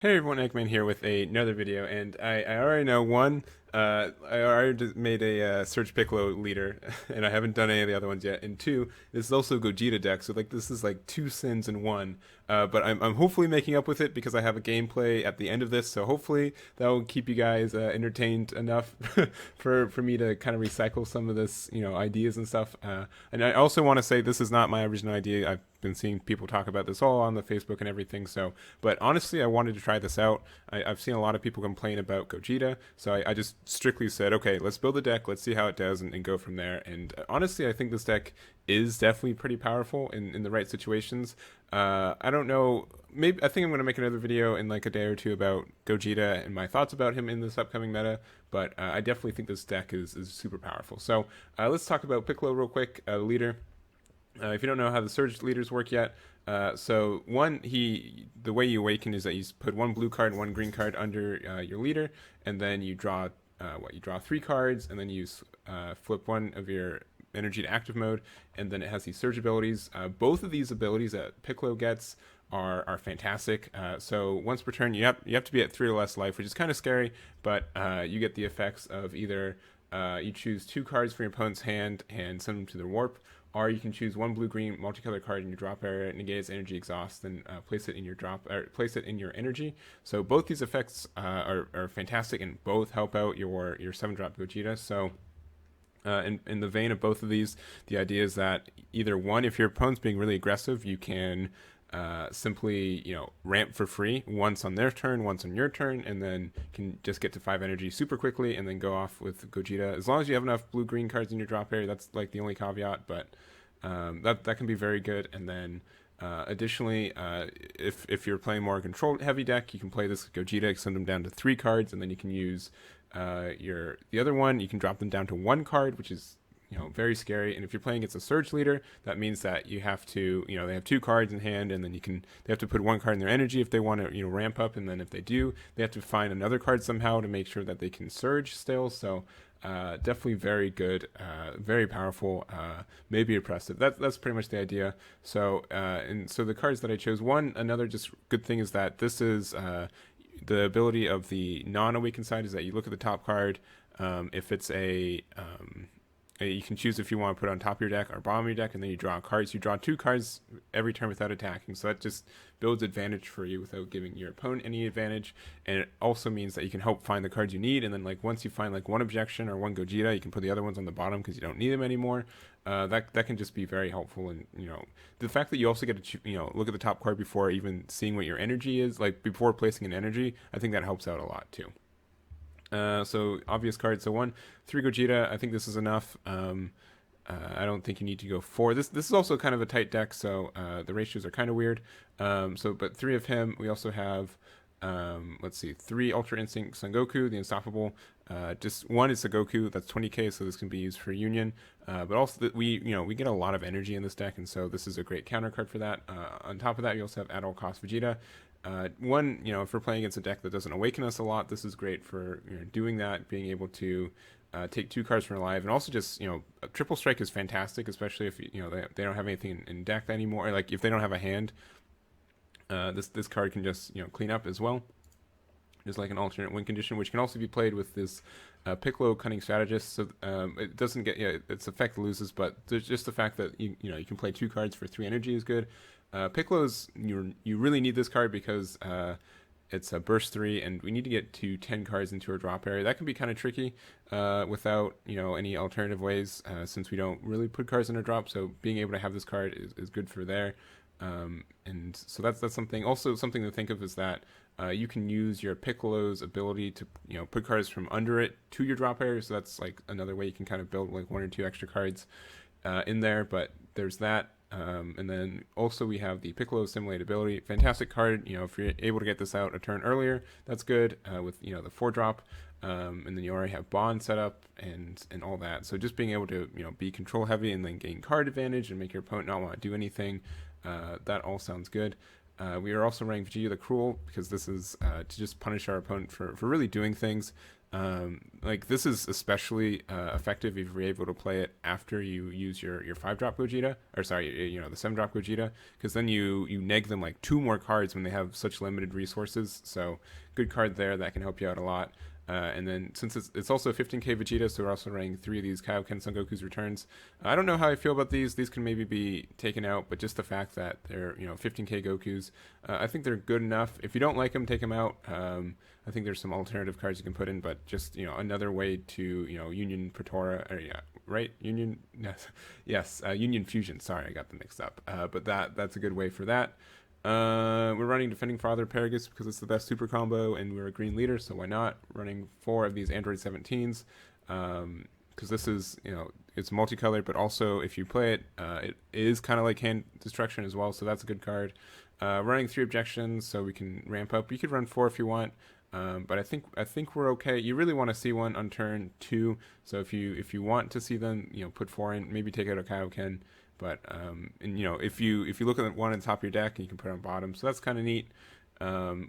Hey everyone, Egman here with another video, and I already know one. I already made a Surge Piccolo leader, and I haven't done any of the other ones yet. And two, this is also a Gogeta deck, so like this is like two sins in one. But I'm hopefully making up with it because I have a gameplay at the end of this, so hopefully that will keep you guys entertained enough for me to kind of recycle some of this, ideas and stuff. And I also want to say this is not my original idea. I've been seeing people talk about this all on the Facebook and everything. So, but honestly, I wanted to try this out. I've seen a lot of people complain about Gogeta, so I just strictly said, okay, let's build a deck, let's see how it does, and go from there. And honestly, I think this deck is definitely pretty powerful in the right situations. I don't know. Maybe I think I'm going to make another video in like a day or two about Gogeta and my thoughts about him in this upcoming meta. But I definitely think this deck is super powerful. So let's talk about Piccolo real quick, the leader. If you don't know how the Surge leaders work yet, so one, the way you awaken is that you put one blue card and one green card under your leader, and then you draw you draw three cards, and then you flip one of your energy to active mode, and then it has these Surge abilities. Both of these abilities that Piccolo gets are fantastic. So once per turn, you have to be at 3 or less life, which is kind of scary, but you get the effects of either you choose two cards from your opponent's hand and send them to their warp, or you can choose one blue-green multicolor card in your drop area, negate its energy exhaust, then place it in your place it in your energy. So both these effects are fantastic, and both help out your 7-drop Gogeta. So in the vein of both of these, the idea is that either one, if your opponent's being really aggressive, you can simply ramp for free once on their turn, once on your turn, and then can just get to 5 energy super quickly and then go off with Gogeta. As long as you have enough blue green cards in your drop area, that's like the only caveat, but that can be very good. And then additionally, if you're playing more control heavy deck, you can play this Gogeta, send them down to 3 cards, and then you can use the other one. You can drop them down to 1 card, which is very scary. And if you're playing against a Surge leader, that means that you have to, they have 2 cards in hand, and then they have to put 1 card in their energy if they want to, ramp up. And then if they do, they have to find another card somehow to make sure that they can Surge still. So definitely very good, very powerful, maybe oppressive. That's pretty much the idea. So and so the cards that I chose, another just good thing is that this is the ability of the non-awakened side is that you look at the top card. If it's you can choose if you want to put it on top of your deck or bottom of your deck, and then you draw cards. You draw 2 cards every turn without attacking, so that just builds advantage for you without giving your opponent any advantage. And it also means that you can help find the cards you need, and then like once you find like one objection or one Gogeta, you can put the other ones on the bottom because you don't need them anymore. That can just be very helpful. And the fact that you also get to look at the top card before even seeing what your energy is, like before placing an energy, I think that helps out a lot too. So obvious cards. So 3 Gogeta. I think this is enough. I don't think you need to go 4. This is also kind of a tight deck, so the ratios are kind of weird. But 3 of him. We also have let's see, 3 Ultra Instinct Son Goku, the Unstoppable. Just 1 is a Goku, that's 20k, so this can be used for Union. But also we get a lot of energy in this deck, and so this is a great counter card for that. On top of that, you also have At All Cost Vegeta. If we're playing against a deck that doesn't awaken us a lot, this is great for doing that, being able to take 2 cards from alive, and also just a triple strike is fantastic, especially if they don't have anything in deck anymore. Or like if they don't have a hand, this card can just clean up as well. Just like an alternate win condition, which can also be played with this Piccolo Cunning Strategist. So it doesn't get its effect loses, but there's just the fact that you can play 2 cards for 3 energy is good. Piccolo's you really need this card because it's a burst 3, and we need to get to 10 cards into our drop area. That can be kind of tricky without any alternative ways, since we don't really put cards in our drop. So being able to have this card is good for there. And so that's something. Also, something to think of is that you can use your Piccolo's ability to put cards from under it to your drop area. So that's like another way you can kind of build like 1 or 2 extra cards in there. But there's that. And then also we have the Piccolo Simulate ability. Fantastic card. If you're able to get this out a turn earlier, that's good with the 4-drop. And then you already have Bond set up and all that. So just being able to be control heavy and then gain card advantage and make your opponent not want to do anything. That all sounds good. We are also running Vegeta the Cruel because this is to just punish our opponent for really doing things. Like this is especially effective if you're able to play it after you use your 5-drop Gogeta, or sorry, the 7-drop Gogeta, because then you neg them like 2 more cards when they have such limited resources. So good card there that can help you out a lot. And then since it's also a 15k Vegeta, so we're also running 3 of these Kaioken Son Goku's returns. I don't know how I feel about these. These can maybe be taken out, but just the fact that they're 15k Gokus, I think they're good enough. If you don't like them, take them out. I think there's some alternative cards you can put in, but just another way to Union Pretora, or yeah, right? Union, yes, Union Fusion. Sorry, I got them mixed up. But that's a good way for that. We're running Defending Father Paragus because it's the best super combo, and we're a green leader, so why not? Running 4 of these Android 17s, because this is, it's multicolored, but also if you play it, it is kind of like hand destruction as well, so that's a good card. Running 3 objections, so we can ramp up. You could run 4 if you want, but I think we're okay. You really want to see one on turn 2, so if you want to see them, put 4 in, maybe take out a Kaioken. But if you look at one on the top of your deck, you can put it on bottom, so that's kind of neat.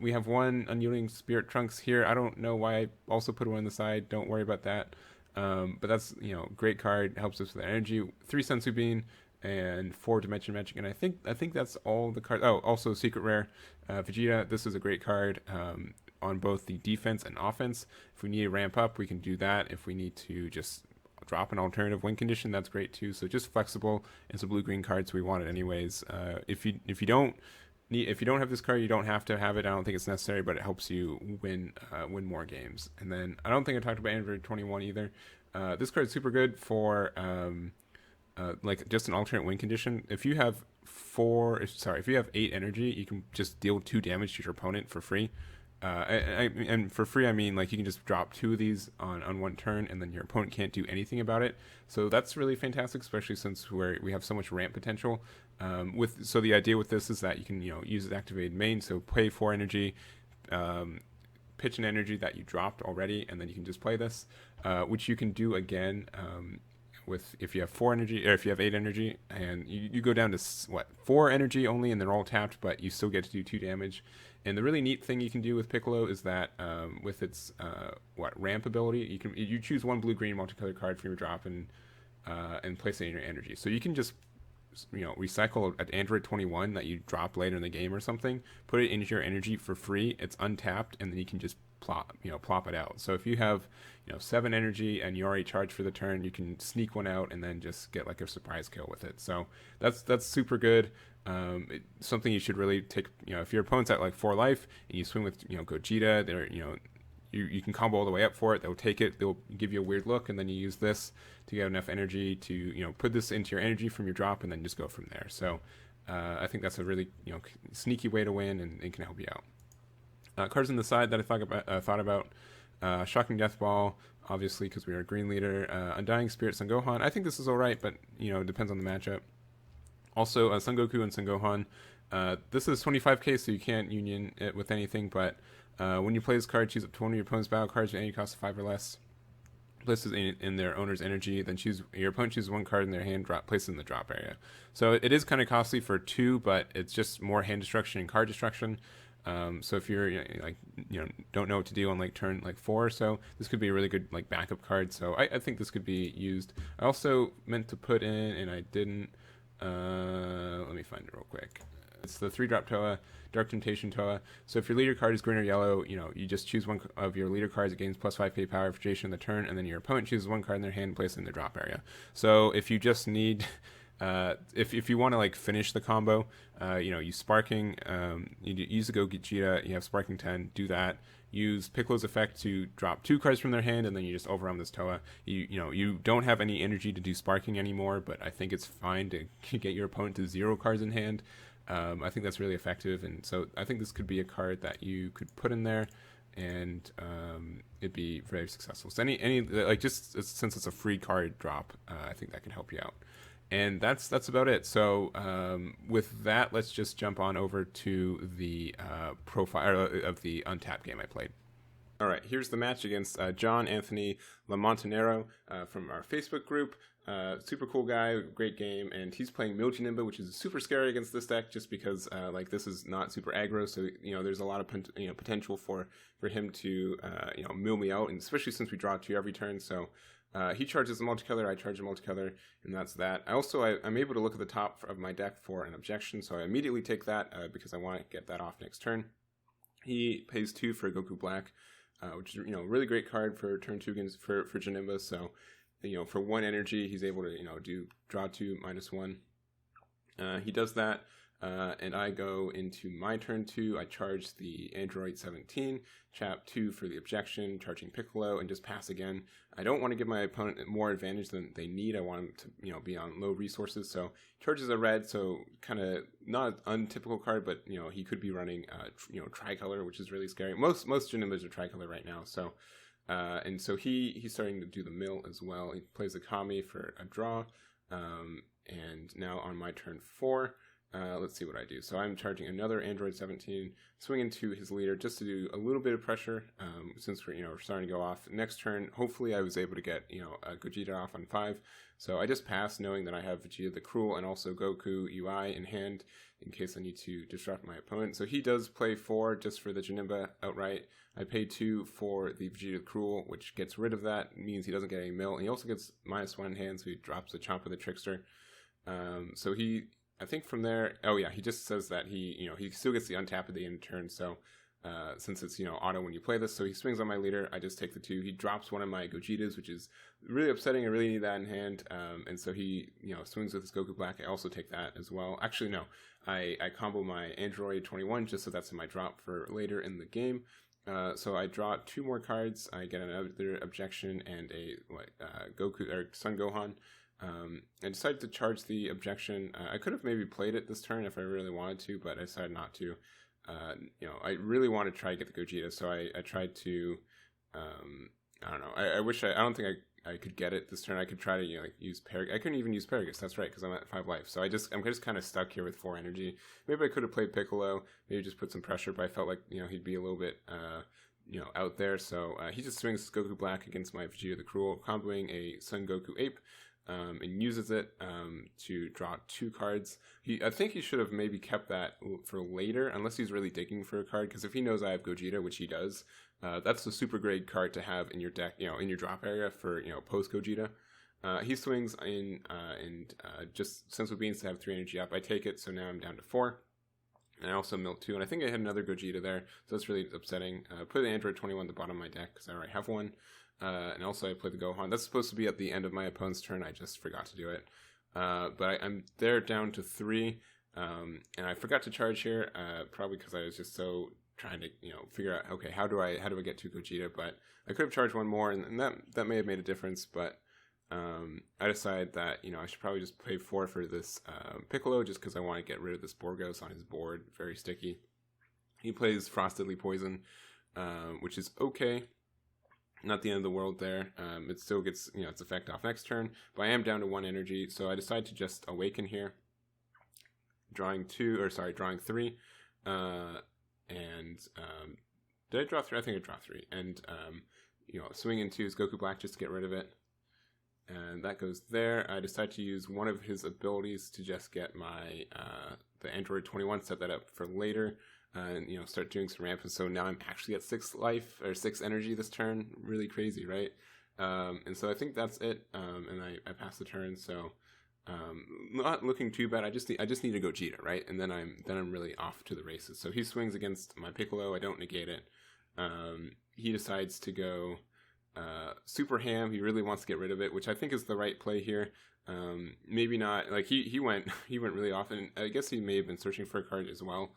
We have 1 Unyielding Spirit Trunks here. I don't know why I also put 1 on the side. Don't worry about that. But that's great card, helps us with energy. 3 Sensu Bean and 4 Dimension Magic, and I think that's all the cards. Oh, also Secret Rare Vegeta. This is a great card on both the defense and offense. If we need to ramp up, we can do that. If we need to just drop an alternative win condition, that's great too. So just flexible, and some blue-green cards, we want it anyways. If you don't have this card, you don't have to have it. I don't think it's necessary, but it helps you win more games. And then I don't think I talked about Android 21 either. This card is super good for like just an alternate win condition. If you have 8 energy, you can just deal 2 damage to your opponent for free. And for free, I mean like you can just drop 2 of these on 1 turn, and then your opponent can't do anything about it. So that's really fantastic, especially since we have so much ramp potential. So the idea with this is that you can use it activated main, so pay 4 energy, pitch an energy that you dropped already, and then you can just play this, which you can do again. If you have 4 energy, or if you have 8 energy, and you go down to 4 energy only, and they're all tapped, but you still get to do 2 damage. And the really neat thing you can do with Piccolo is that with its ramp ability, you choose 1 blue-green multicolored card from your drop and place it in your energy. So you can just recycle an Android 21 that you drop later in the game or something, put it into your energy for free. It's untapped, and then you can just plop it out. So if you have 7 energy and you already charged for the turn, you can sneak 1 out and then just get like a surprise kill with it. So that's super good. Something you should really take. If your opponent's at like 4 life and you swing with Gogeta, they're you can combo all the way up for it. They'll take it. They'll give you a weird look, and then you use this to get enough energy to put this into your energy from your drop, and then just go from there. So I think that's a really sneaky way to win, and it can help you out. Cards on the side that I thought about. Shocking Death Ball, obviously, because we are a green leader. Undying Spirit Son Gohan. I think this is alright, but it depends on the matchup. Also, Son Goku and Son Gohan. This is 25k, so you can't union it with anything, but when you play this card, choose up to 1 of your opponent's battle cards with energy cost of 5 or less. Place it in their owner's energy, then your opponent chooses 1 card in their hand, place it in the drop area. So it is kind of costly for 2, but it's just more hand destruction and card destruction. So if you're don't know what to do on turn 4 or so, this could be a really good backup card. So I think this could be used. I also meant to put in, and I didn't. Let me find it real quick. It's the 3-drop Toa, Dark Temptation Toa. So if your leader card is green or yellow, you just choose 1 of your leader cards. It gains plus 5k power for duration of the turn, and then your opponent chooses 1 card in their hand and places it in the drop area. So if you just need, if you want to finish the combo, you Sparking, you use the Gogeta, you have Sparking 10, do that. Use Piccolo's effect to drop 2 cards from their hand, and then you just overwhelm this Toa. You don't have any energy to do Sparking anymore, but I think it's fine to get your opponent to 0 cards in hand. I think that's really effective, and so I think this could be a card that you could put in there, and it'd be very successful. So just since it's a free card drop, I think that can help you out. And that's about it. So with that, let's just jump on over to the profile of the untapped game I played. All right, here's the match against John Anthony Lamontanero from our Facebook group. Super cool guy, great game, and he's playing Milgy Nimba, which is super scary against this deck, just because like this is not super aggro, so there's a lot of potential for him to mill me out, and especially since we draw 2 every turn. So he charges a multicolor, I charge a multicolor, and that's that. I'm able to look at the top of my deck for an objection, so I immediately take that because I want to get that off next turn. He pays 2 for Goku Black. Which is really great card for turn 2 against for Janemba. So for 1 energy, he's able to do draw 2 -1. He does that, and I go into my turn 2. I charge the Android 17, chap 2 for the objection, charging Piccolo, and just pass again. I don't want to give my opponent more advantage than they need. I want him to be on low resources. So charges a red, so kind of not an untypical card, but he could be running tricolor, which is really scary. Most Janembas are tricolor right now. So and so he's starting to do the mill as well. He plays a Kami for a draw, and now on my turn 4. Let's see what I do. So I'm charging another Android 17, swinging to his leader just to do a little bit of pressure, since we're starting to go off. Next turn, hopefully I was able to get, a Gogeta off on 5. So I just pass knowing that I have Vegeta the Cruel and also Goku UI in hand in case I need to disrupt my opponent. So he does play 4 just for the Janemba outright. I pay 2 for the Vegeta the Cruel, which gets rid of that. It means he doesn't get any mill. And he also gets -1 in hand, so he drops the Champa the Trickster. So I think from there, he just says that he still gets the untap at the end of turn. So since it's auto when you play this, so he swings on my leader. I just take the 2. He drops one of my Gogetas, which is really upsetting. I really need that in hand, and so he swings with his Goku Black. I also take that as well. Actually, no, I combo my Android 21 just so that's in my drop for later in the game. So I draw 2 more cards. I get another objection and a Goku or Son Gohan. I decided to charge the objection. I could have maybe played it this turn if I really wanted to, but I decided not to. I really want to try to get the Gogeta, so I tried to. I don't know. I don't think I could get it this turn. I could try to use Paragus. I couldn't even use Paragus. That's right, because I'm at 5 life. So I'm just kind of stuck here with 4 energy. Maybe I could have played Piccolo. Maybe just put some pressure, but I felt like he'd be a little bit out there. So he just swings Goku Black against my Vegeta the Cruel, comboing a Son Goku Ape. And uses it to draw 2 cards. I think he should have maybe kept that for later, unless he's really digging for a card, because if he knows I have Gogeta, which he does, that's a super great card to have in your deck, in your drop area for, post Gogeta. He swings in, and just Sensible Beans to have 3 energy up. I take it, so now I'm down to 4. And I also milled 2, and I think I had another Gogeta there, so that's really upsetting. Put an Android 21 at the bottom of my deck, because I already have one. And also I play the Gohan. That's supposed to be at the end of my opponent's turn. I just forgot to do it. But I'm there down to 3. And I forgot to charge here, probably because I was just so trying to, figure out, okay, how do I get to Gogeta? But I could have charged 1 more, and that may have made a difference. But I decided that, I should probably just pay 4 for this Piccolo, just because I want to get rid of this Borgos on his board. Very sticky. He plays Frostedly Poison, which is okay. Not the end of the world there. It still gets, its effect off next turn, but I am down to 1 energy, so I decide to just awaken here. Drawing 3. And did I draw 3? I think I draw 3. And, swing into his Goku Black just to get rid of it. And that goes there. I decide to use one of his abilities to just get my, the Android 21, set that up for later. And start doing some ramp, and so now I'm actually at 6 life or 6 energy this turn. Really crazy, right? And so I think that's it. And I pass the turn, so not looking too bad. I just need a Gogeta, right? And then I'm really off to the races. So he swings against my Piccolo. I don't negate it. He decides to go Super Ham. He really wants to get rid of it, which I think is the right play here. Maybe not. Like he went really off, and I guess he may have been searching for a card as well.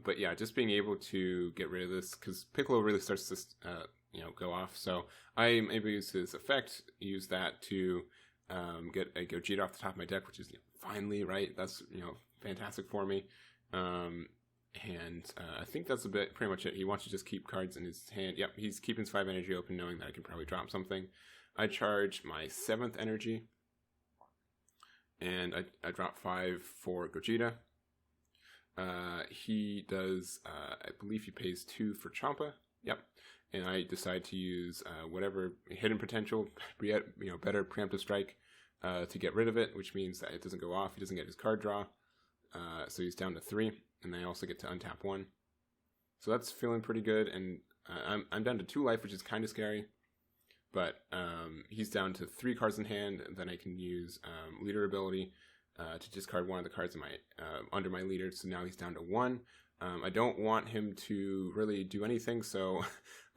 But yeah, just being able to get rid of this, because Piccolo really starts to, go off. So I am able to use his effect, use that to get a Gogeta off the top of my deck, which is finally, right? That's, fantastic for me. And I think that's pretty much it. He wants to just keep cards in his hand. Yep, he's keeping his 5 energy open, knowing that I can probably drop something. I charge my 7th energy, and I drop 5 for Gogeta. He does, I believe he pays 2 for Champa. Yep. And I decide to use whatever hidden potential, better preemptive strike to get rid of it, which means that it doesn't go off. He doesn't get his card draw. So he's down to 3, and I also get to untap 1. So that's feeling pretty good, and I'm down to 2 life, which is kind of scary. But he's down to 3 cards in hand. Then I can use leader ability to discard one of the cards in my under my leader. So now he's down to 1. I don't want him to really do anything, so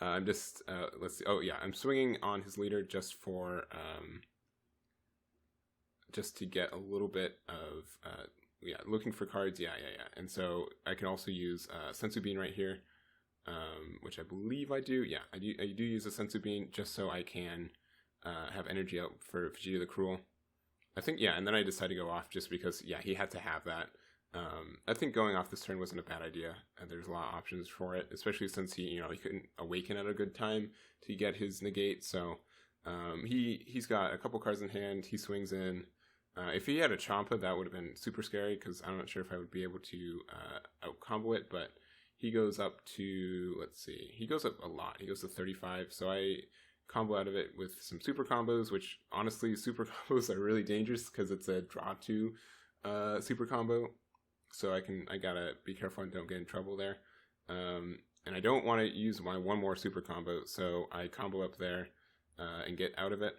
I'm just let's see. Oh yeah, I'm swinging on his leader just for just to get a little bit of looking for cards. Yeah. And so I can also use Sensu Bean right here. Which I believe I do. Yeah, I do use a Sensu Bean just so I can have energy out for Vegeta the Cruel. I think, yeah, and then I decided to go off just because, yeah, he had to have that. I think going off this turn wasn't a bad idea, and there's a lot of options for it, especially since he couldn't awaken at a good time to get his negate. So he's got a couple cards in hand. He swings in. If he had a Champa, that would have been super scary because I'm not sure if I would be able to out combo it, but he goes up to, let's see, he goes up a lot. He goes to 35, so I combo out of it with some super combos, which honestly, super combos are really dangerous because it's a draw 2 super combo. So I gotta be careful and don't get in trouble there. And I don't want to use my 1 more super combo, so I combo up there and get out of it.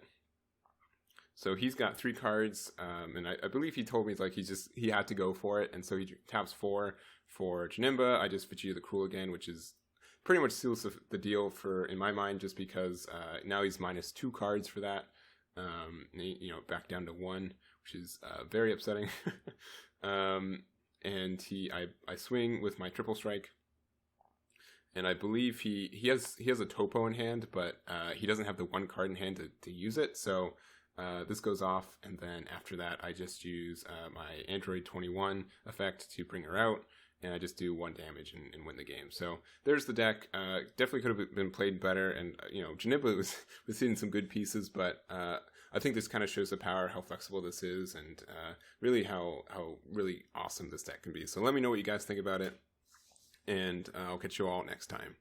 So he's got 3 cards, and I believe he told me like he had to go for it, and so he taps 4 for Janemba. I just Vegeta the Cruel again, which is pretty much seals the deal in my mind, just because now he's minus 2 cards for that, back down to 1, which is very upsetting. And I swing with my triple strike. And I believe he has a Topo in hand, but he doesn't have the 1 card in hand to use it, so this goes off, and then after that, I just use my Android 21 effect to bring her out, and I just do 1 damage and win the game. So there's the deck. Definitely could have been played better, and Janemba was hitting some good pieces, but I think this kind of shows the power, how flexible this is, and really how really awesome this deck can be. So let me know what you guys think about it, and I'll catch you all next time.